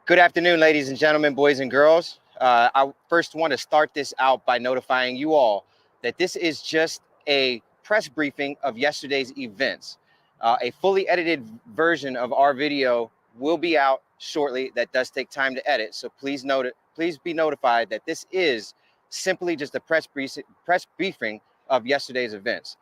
Good afternoon, ladies and gentlemen, boys and girls. I first want to start this out by notifying you all that this is just a press briefing of yesterday's events. A fully edited version of our video will be out shortly. That does take time to edit, so please be notified that this is simply just a press briefing of yesterday's events.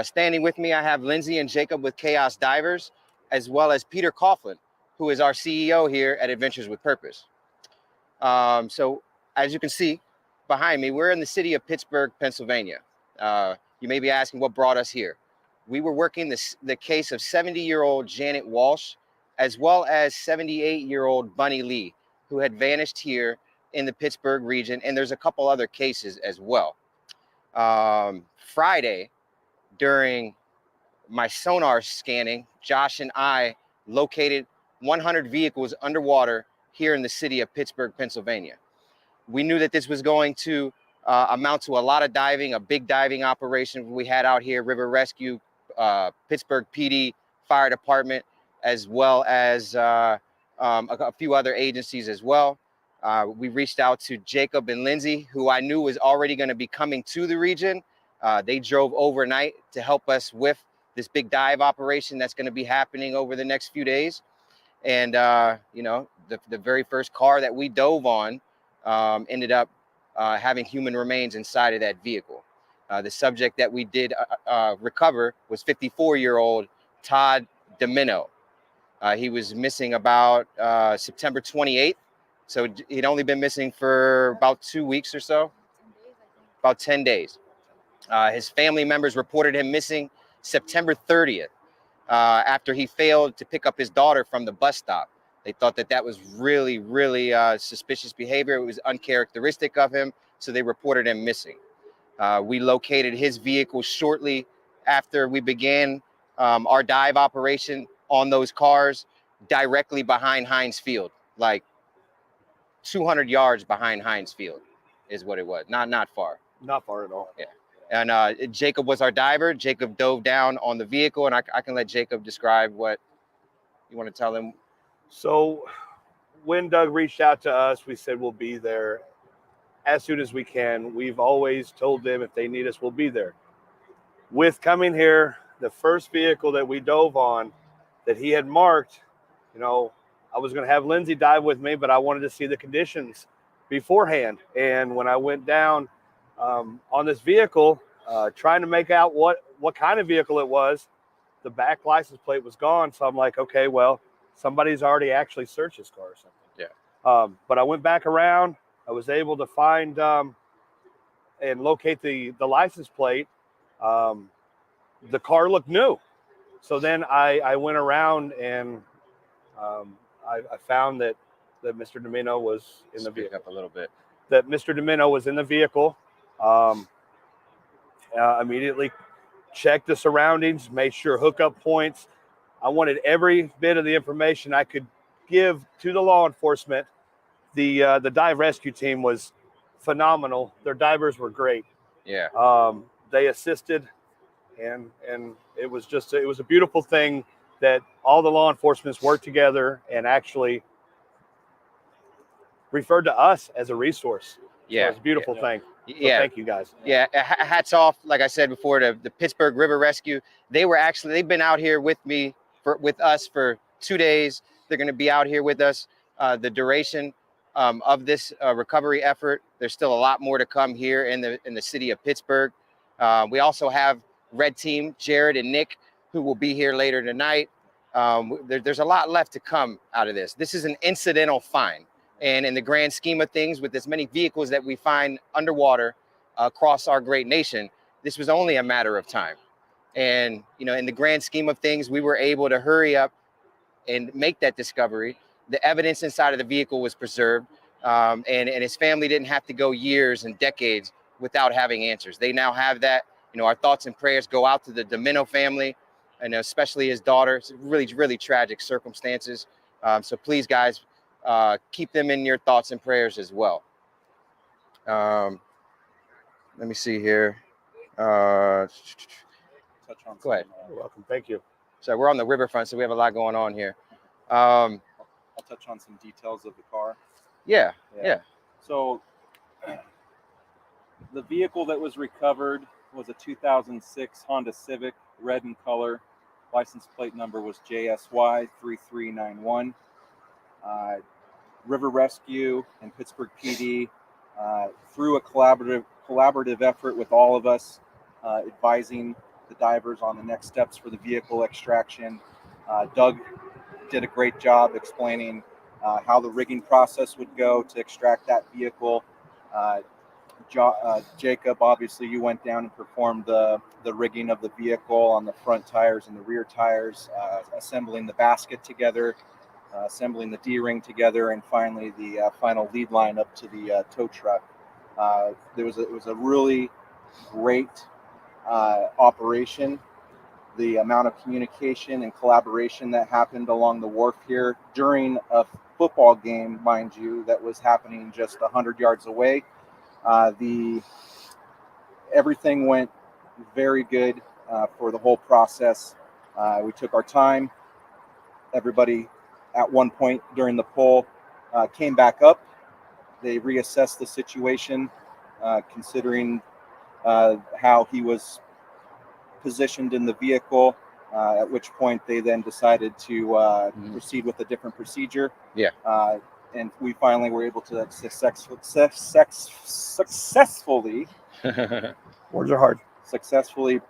Standing with me, I have Lindsay and Jacob with Chaos Divers, as well as Peter Coughlin, who is our CEO here at Adventures with Purpose. So as you can see behind me, we're in the city of Pittsburgh, Pennsylvania. You may be asking what brought us here. We were working the case of 70-year-old Janet Walsh, as well as 78-year-old Bunny Lee, who had vanished here in the Pittsburgh region, and there's a couple other cases as well. Friday, during my sonar scanning, Josh and I located 100 vehicles underwater here in the city of Pittsburgh, Pennsylvania. We knew that this was going to amount to a lot of diving, a big diving operation we had out here, River Rescue, Pittsburgh PD, Fire Department, as well as a few other agencies as well. We reached out to Jacob and Lindsay, who I knew was already going to be coming to the region. They drove overnight to help us with this big dive operation that's going to be happening over the next few days. And, you know, the very first car that we dove on ended up having human remains inside of that vehicle. The subject that we did recover was 54-year-old Tod DiMinno. He was missing about September 28th. So he'd only been missing for about 2 weeks or so, about 10 days. His family members reported him missing September 30th after he failed to pick up his daughter from the bus stop. They thought that was really, really suspicious behavior. It was uncharacteristic of him, so they reported him missing. We located his vehicle shortly after we began our dive operation on those cars directly behind Heinz Field, like 200 yards behind Heinz Field is what it was. Not far. Not far at all. Yeah. And Jacob was our diver. Jacob dove down on the vehicle, and I can let Jacob describe what you want to tell him. So when Doug reached out to us, we said we'll be there as soon as we can. We've always told them if they need us, we'll be there. With coming here, the first vehicle that we dove on that he had marked, you know, I was going to have Lindsay dive with me, but I wanted to see the conditions beforehand. And when I went down on this vehicle, trying to make out what kind of vehicle it was, the back license plate was gone. So I'm like, okay, well, somebody's already actually searched this car or something. Yeah. But I went back around. I was able to find and locate the license plate. The car looked new. So then I went around and I found that Mr. DiMinno was in the vehicle. Up a little bit. That Mr. DiMinno was in the vehicle. Immediately checked the surroundings, made sure hookup points. I wanted every bit of the information I could give to the law enforcement. The dive rescue team was phenomenal. Their divers were great. Yeah. They assisted, and it was a beautiful thing that all the law enforcement worked together and actually referred to us as a resource. Yeah. So it's a beautiful thing. So yeah. Thank you guys. Yeah. Hats off, like I said before, to the Pittsburgh River Rescue. They've been out here with us for 2 days. They're going to be out here with us the duration of this recovery effort. There's still a lot more to come here in the city of Pittsburgh. We also have Red Team, Jared and Nick, who will be here later tonight. There's a lot left to come out of this. This is an incidental find. And in the grand scheme of things, with as many vehicles that we find underwater across our great nation, this was only a matter of time. And, you know, in the grand scheme of things, we were able to hurry up and make that discovery. The evidence inside of the vehicle was preserved, and his family didn't have to go years and decades without having answers. They now have that. You know, our thoughts and prayers go out to the DiMinno family, and especially his daughter. It's really, really tragic circumstances. So please, guys, keep them in your thoughts and prayers as well. Let me see here. Go ahead. You're welcome. Thank you. So we're on the riverfront, so we have a lot going on here. touch on some details of the car. Yeah. So the vehicle that was recovered was a 2006 Honda Civic, red in color. License plate number was JSY 3391. River Rescue and Pittsburgh PD, through a collaborative effort with all of us, advising the divers on the next steps for the vehicle extraction. Doug did a great job explaining how the rigging process would go to extract that vehicle. Jacob, obviously, you went down and performed the rigging of the vehicle on the front tires and the rear tires, assembling the basket together, assembling the D-ring together, and finally the final lead line up to the tow truck. It was a really great operation. The amount of communication and collaboration that happened along the wharf here during a football game, mind you, that was happening just 100 yards away. Everything went very good for the whole process. We took our time. Everybody at one point during the pull came back up. They reassessed the situation, considering how he was positioned in the vehicle, at which point they then decided to proceed with a different procedure. Yeah. And we finally were able to successfully Words are hard. Successfully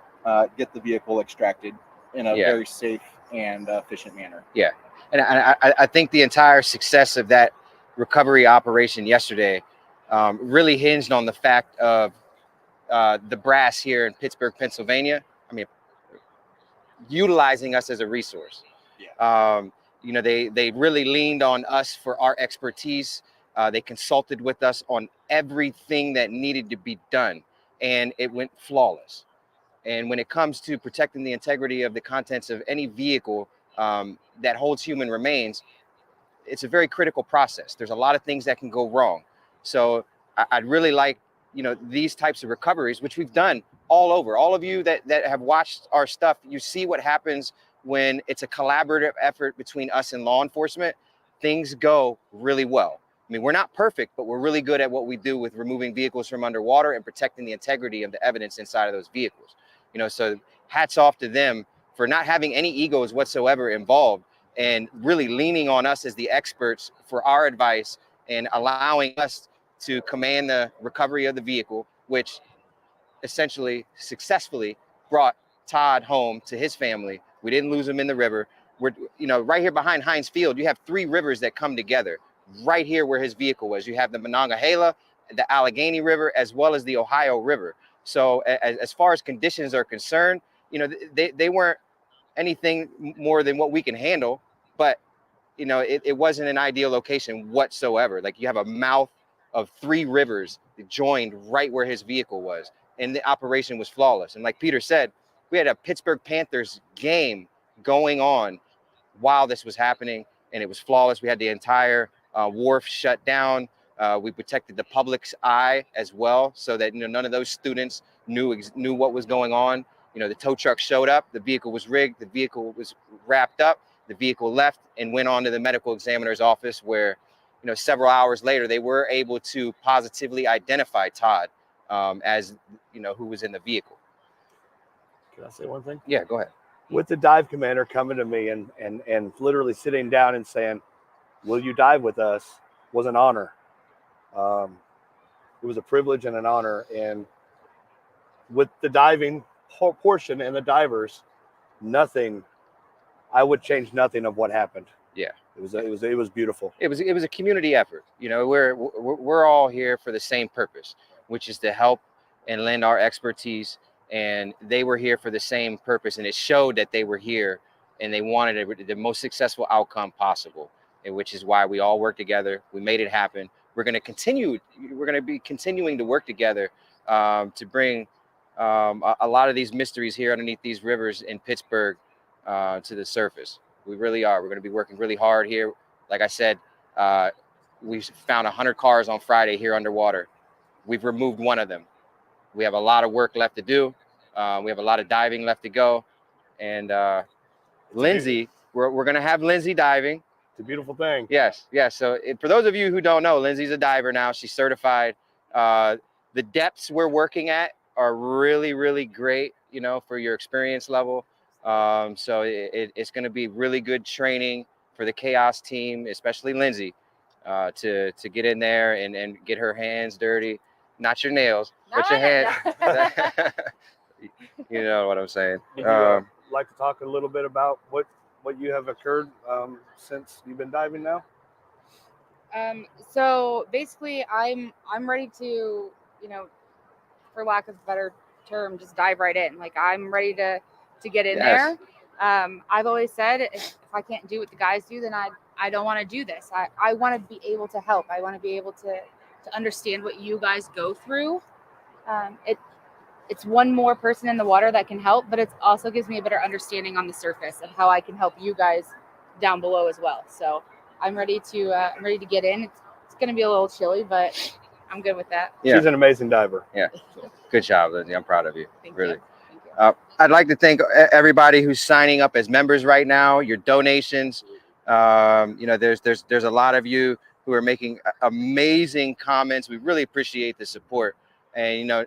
get the vehicle extracted in a very safe and efficient manner. Yeah. And I think the entire success of that recovery operation yesterday really hinged on the fact of the brass here in Pittsburgh, Pennsylvania. I mean, utilizing us as a resource. Yeah. You know, they really leaned on us for our expertise. They consulted with us on everything that needed to be done, and it went flawless. And when it comes to protecting the integrity of the contents of any vehicle that holds human remains, it's a very critical process. There's a lot of things that can go wrong. So I'd really like, you know, these types of recoveries, which we've done all over. All of you that have watched our stuff, you see what happens when it's a collaborative effort between us and law enforcement. Things go really well. I mean, we're not perfect, but we're really good at what we do with removing vehicles from underwater and protecting the integrity of the evidence inside of those vehicles. You know, so hats off to them for not having any egos whatsoever involved and really leaning on us as the experts for our advice and allowing us to command the recovery of the vehicle, which essentially successfully brought Todd home to his family. We didn't lose him in the river. We're, you know, right here behind Heinz Field, you have three rivers that come together right here where his vehicle was. You have the Monongahela, the Allegheny River, as well as the Ohio River. So as far as conditions are concerned, you know, they weren't anything more than what we can handle, but you know, it wasn't an ideal location whatsoever. Like, you have a mouth of three rivers that joined right where his vehicle was, and the operation was flawless. And like Peter said, we had a Pittsburgh Panthers game going on while this was happening, and it was flawless. We had the entire wharf shut down. We protected the public's eye as well, so that, you know, none of those students knew what was going on. You know, the tow truck showed up, the vehicle was rigged, the vehicle was wrapped up, the vehicle left and went on to the medical examiner's office, where, you know, several hours later, they were able to positively identify Todd as, you know, who was in the vehicle. Can I say one thing? Yeah, go ahead. With the dive commander coming to me and literally sitting down and saying, "Will you dive with us?" was an honor. It was a privilege and an honor. And with the diving portion and the divers, I would change nothing of what happened. Yeah, it was beautiful. It was a community effort. You know, we're all here for the same purpose, which is to help and lend our expertise. And they were here for the same purpose, and it showed that they were here and they wanted the most successful outcome possible, and which is why we all worked together. We made it happen. We're going to be continuing to work together to bring a lot of these mysteries here underneath these rivers in Pittsburgh to the surface. We really are. We're going to be working really hard here. Like I said, we found 100 cars on Friday here underwater. We've removed one of them. We have a lot of work left to do. We have a lot of diving left to go. And Lindsay, we're going to have Lindsay diving. It's a beautiful thing. Yes. So for those of you who don't know, Lindsay's a diver now. She's certified. The depths we're working at are really, really great, you know, for your experience level. So it's going to be really good training for the Chaos team, especially Lindsay, to get in there and get her hands dirty. Not your nails, but your hands. You know what I'm saying. Would you like to talk a little bit about what you have occurred since you've been diving now? So basically, I'm ready to, you know, for lack of a better term, just dive right in. Like, I'm ready to get in there. I've always said if I can't do what the guys do, then I don't want to do this. I want to be able to help. I want to be able to understand what you guys go through. It's one more person in the water that can help, but it also gives me a better understanding on the surface of how I can help you guys down below as well. So I'm ready to get in. It's going to be a little chilly, but I'm good with that. Yeah. She's an amazing diver. Yeah. Good job, Lindsay. I'm proud of you. Thank really. You. Thank you. I'd like to thank everybody who's signing up as members right now, your donations. You know, there's a lot of you who are making amazing comments. We really appreciate the support. And, you know,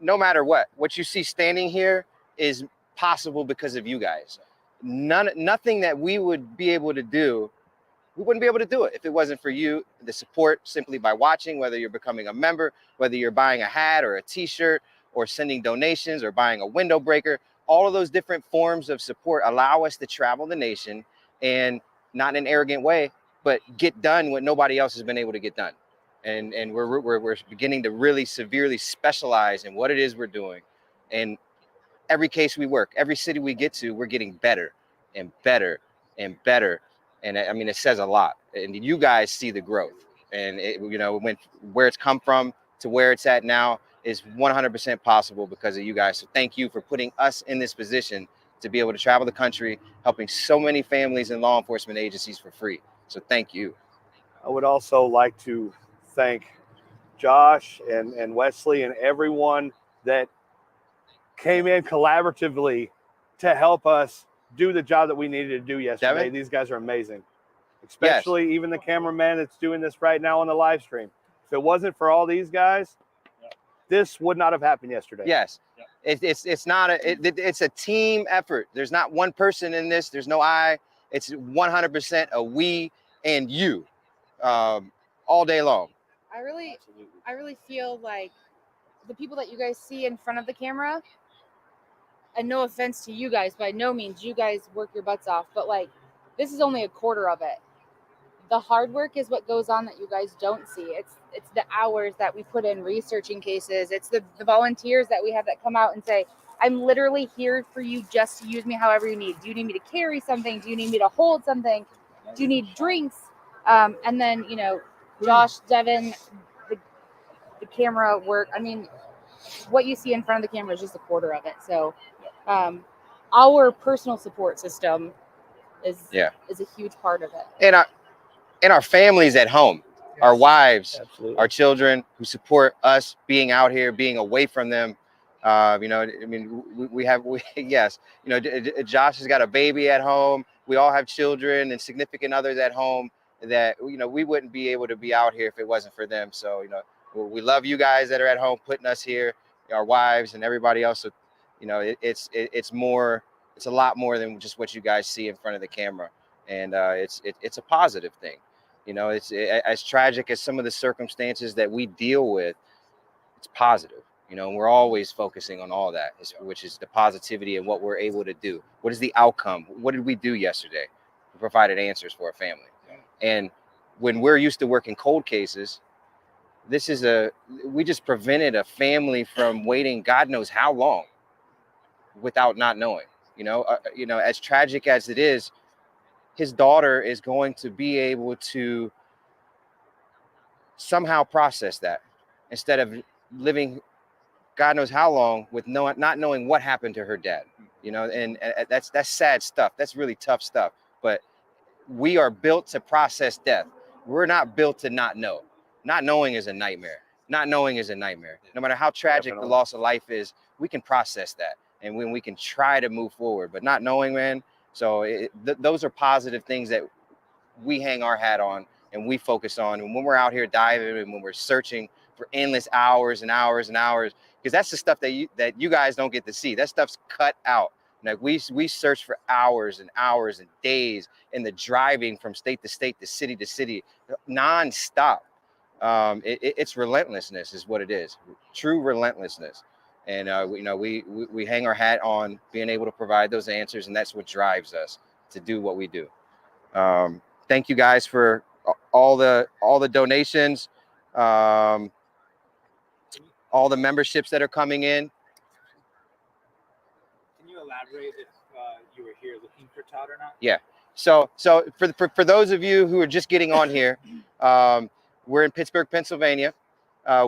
no matter what you see standing here is possible because of you guys. Nothing that we would be able to do, we wouldn't be able to do it if it wasn't for you, the support simply by watching, whether you're becoming a member, whether you're buying a hat or a t-shirt or sending donations or buying a window breaker. All of those different forms of support allow us to travel the nation and not in an arrogant way, but get done what nobody else has been able to get done. And we're beginning to really severely specialize in what it is we're doing. And every case we work, every city we get to, we're getting better and better and better. And I mean, it says a lot. And you guys see the growth. And you know, where it's come from to where it's at now is 100% possible because of you guys. So thank you for putting us in this position to be able to travel the country, helping so many families and law enforcement agencies for free. So thank you. I would also like to thank Josh and Wesley and everyone that came in collaboratively to help us do the job that we needed to do yesterday. Devin? These guys are amazing, especially even the cameraman that's doing this right now on the live stream. If it wasn't for all these guys, this would not have happened yesterday. Yes. It's not it's a team effort. There's not one person in this. There's no I. It's 100% a we and you, all day long. I really feel like the people that you guys see in front of the camera, and no offense to you guys, by no means, you guys work your butts off, but like, this is only a quarter of it. The hard work is what goes on that you guys don't see. It's the hours that we put in researching cases. It's the volunteers that we have that come out and say, I'm literally here for you just to use me however you need. Do you need me to carry something? Do you need me to hold something? Do you need drinks? And then, you know, Josh, Devin, the camera work. I mean, what you see in front of the camera is just a quarter of it. So our personal support system is a huge part of it. And our families at home, our wives, Absolutely. our children who support us being out here, being away from them. You know, I mean, yes, you know, Josh has got a baby at home. We all have children and significant others at home that, you know, we wouldn't be able to be out here if it wasn't for them. So, you know, we love you guys that are at home putting us here, our wives and everybody else. So, you know, it's a lot more than just what you guys see in front of the camera. And it's a positive thing. You know, it's as tragic as some of the circumstances that we deal with, it's positive. You know, and we're always focusing on all that, which is the positivity and what we're able to do. What is the outcome? What did we do yesterday? We provided answers for our family. And when we're used to working cold cases, we just prevented a family from waiting God knows how long without not knowing. You know, as tragic as it is, his daughter is going to be able to somehow process that instead of living God knows how long with not knowing what happened to her dad. You know, and that's sad stuff. That's really tough stuff. But we are built to process death. We're not built to not know. Not knowing is a nightmare. Not knowing is a nightmare. No matter how tragic the loss of life is, we can process that. And when we can try to move forward, but not knowing, man. So those are positive things that we hang our hat on and we focus on. And when we're out here diving and when we're searching for endless hours and hours and hours, because that's the stuff that you guys don't get to see. That stuff's cut out. Like we search for hours and hours and days in the driving from state to state, to city, nonstop. It's relentlessness is what it is. True relentlessness. And we hang our hat on being able to provide those answers, and that's what drives us to do what we do. Thank you guys for all the donations, all the memberships that are coming in. Can you elaborate if you were here looking for Tod or not? Yeah. So for those of you who are just getting on here, we're in Pittsburgh, Pennsylvania.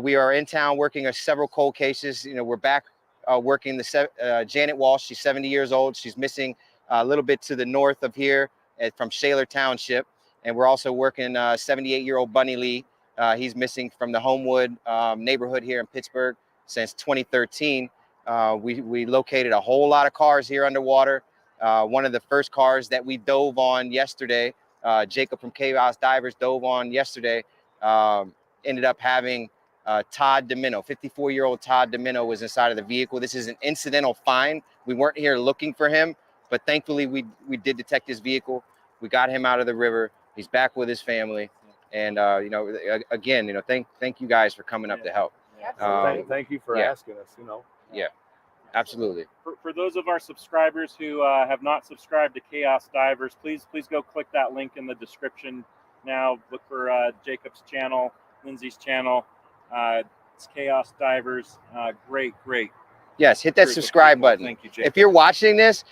We are in town working on several cold cases. We're back working the Janet Walsh. She's 70 years old. She's missing a little bit to the north of here from Shaler Township. And we're also working 78-year-old Bunny Lee. He's missing from the Homewood neighborhood here in Pittsburgh since 2013. We located a whole lot of cars here underwater. One of the first cars that we dove on yesterday, Jacob from Chaos Divers dove on yesterday, ended up having Tod DiMinno, 54-year-old Tod DiMinno was inside of the vehicle. This is an incidental find. We weren't here looking for him, but thankfully we did detect his vehicle. We got him out of the river. He's back with his family. And, again, thank you guys for coming up to help. Thank you for asking us, Yeah, absolutely. For those of our subscribers who have not subscribed to Chaos Divers, please go click that link in the description now. Look for Jacob's channel, Lindsay's channel. It's Chaos Divers. Great. Yes, hit that subscribe button. Thank you, Jacob. If you're watching this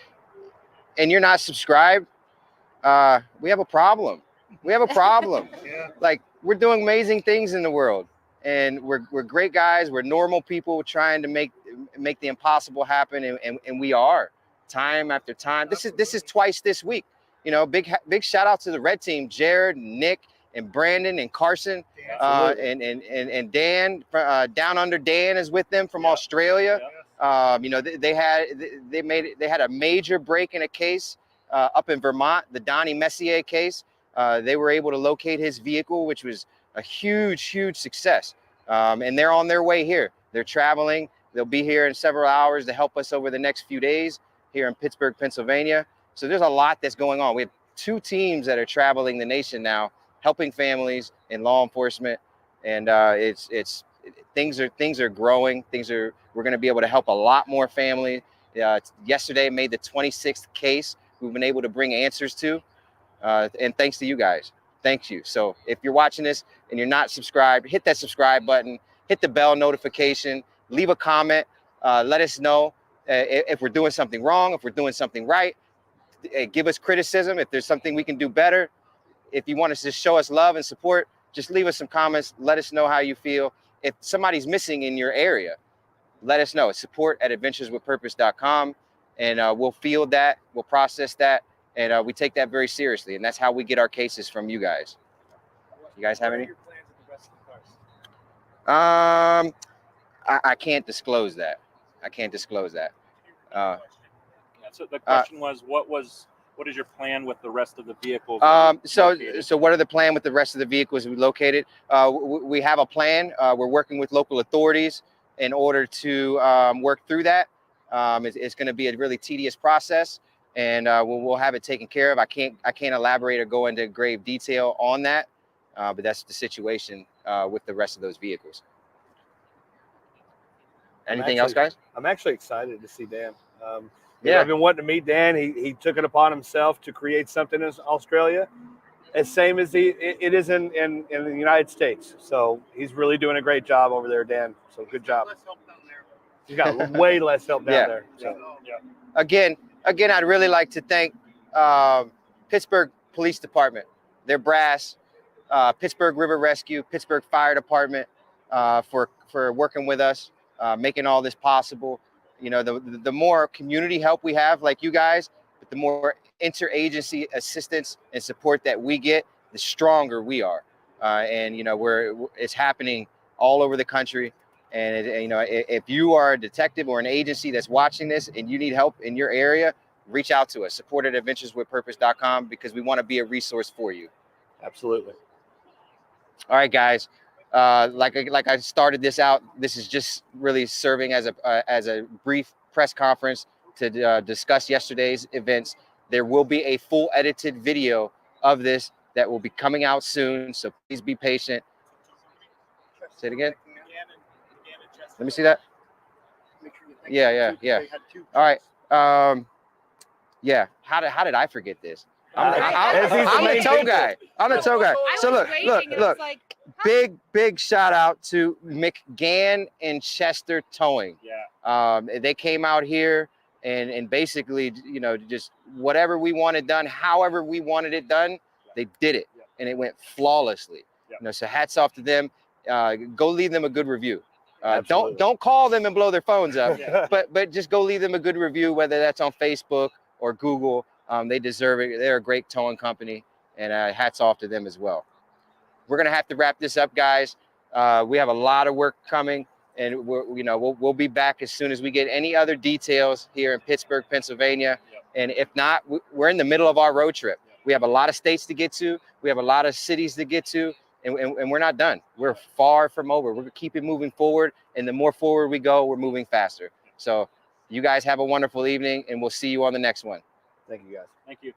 and you're not subscribed, we have a problem. We have a problem. Yeah. Like, we're doing amazing things in the world, and we're great guys. We're normal people trying to make the impossible happen, and we are time after time. This is twice this week. Big shout out to the red team, Jared, Nick, and Brandon and Carson, and Dan. Down Under Dan is with them from Australia. They had a major break in a case up in Vermont, the Donnie Messier case. They were able to locate his vehicle, which was a huge success. And they're on their way here. They're traveling. They'll be here in several hours to help us over the next few days here in Pittsburgh, Pennsylvania. So there's a lot that's going on. We have 2 teams that are traveling the nation now, helping families and law enforcement. And things are growing. We're going to be able to help a lot more families. Yesterday made the 26th case we've been able to bring answers to. And thanks to you guys. Thank you. So if you're watching this and you're not subscribed, hit that subscribe button, hit the bell notification, leave a comment, let us know if we're doing something wrong, if we're doing something right. Give us criticism if there's something we can do better. If you want us to show us love and support, just leave us some comments. Let us know how you feel. If somebody's missing in your area, let us know. It's support@adventureswithpurpose.com, and we'll field that, we'll process that. And we take that very seriously. And that's how we get our cases from you guys. You guys have any? What are your plans with the rest of the cars? I can't disclose that. So the question was, what is your plan with the rest of the vehicles? So what are the plan with the rest of the vehicles we located? We have a plan. We're working with local authorities in order to work through that. It's going to be a really tedious process. And we'll have it taken care of. I can't elaborate or go into grave detail on that, but that's the situation with the rest of those vehicles. Anything else, guys? I'm actually excited to see Dan. Yeah, I've been wanting to meet Dan. He took it upon himself to create something in Australia, as same as it is in the United States. So he's really doing a great job over there, Dan. So good job. He's got way less help down there. So. Again, I'd really like to thank Pittsburgh Police Department, their brass, Pittsburgh River Rescue, Pittsburgh Fire Department for working with us, making all this possible. The more community help we have, like you guys, but the more interagency assistance and support that we get, the stronger we are. And it's happening all over the country. And if you are a detective or an agency that's watching this and you need help in your area, reach out to us, support@adventureswithpurpose.com, because we want to be a resource for you. Absolutely. All right, guys. Like I started this out, this is just really serving as a brief press conference to discuss yesterday's events. There will be a full edited video of this that will be coming out soon, so please be patient. Say it again. Let me see that. Yeah. All right. Yeah. How did I forget this? I'm the tow guy. I'm the tow guy. So look. Big shout out to McGann and Chester Towing. Yeah. They came out here and basically, just whatever we wanted done, however we wanted it done, they did it, and it went flawlessly. So hats off to them. Go leave them a good review. Don't call them and blow their phones up, but just go leave them a good review, whether that's on Facebook or Google. They deserve it. They're a great towing company, and hats off to them as well. We're gonna have to wrap this up, guys. We have a lot of work coming, and we'll be back as soon as we get any other details here in Pittsburgh, Pennsylvania. And if not, we're in the middle of our road trip. We have a lot of states to get to. We have a lot of cities to get to, and we're not done. We're far from over. We're gonna keep it moving forward, and the more forward we go, we're moving faster. So you guys have a wonderful evening, and we'll see you on the next one. Thank you, guys. Thank you.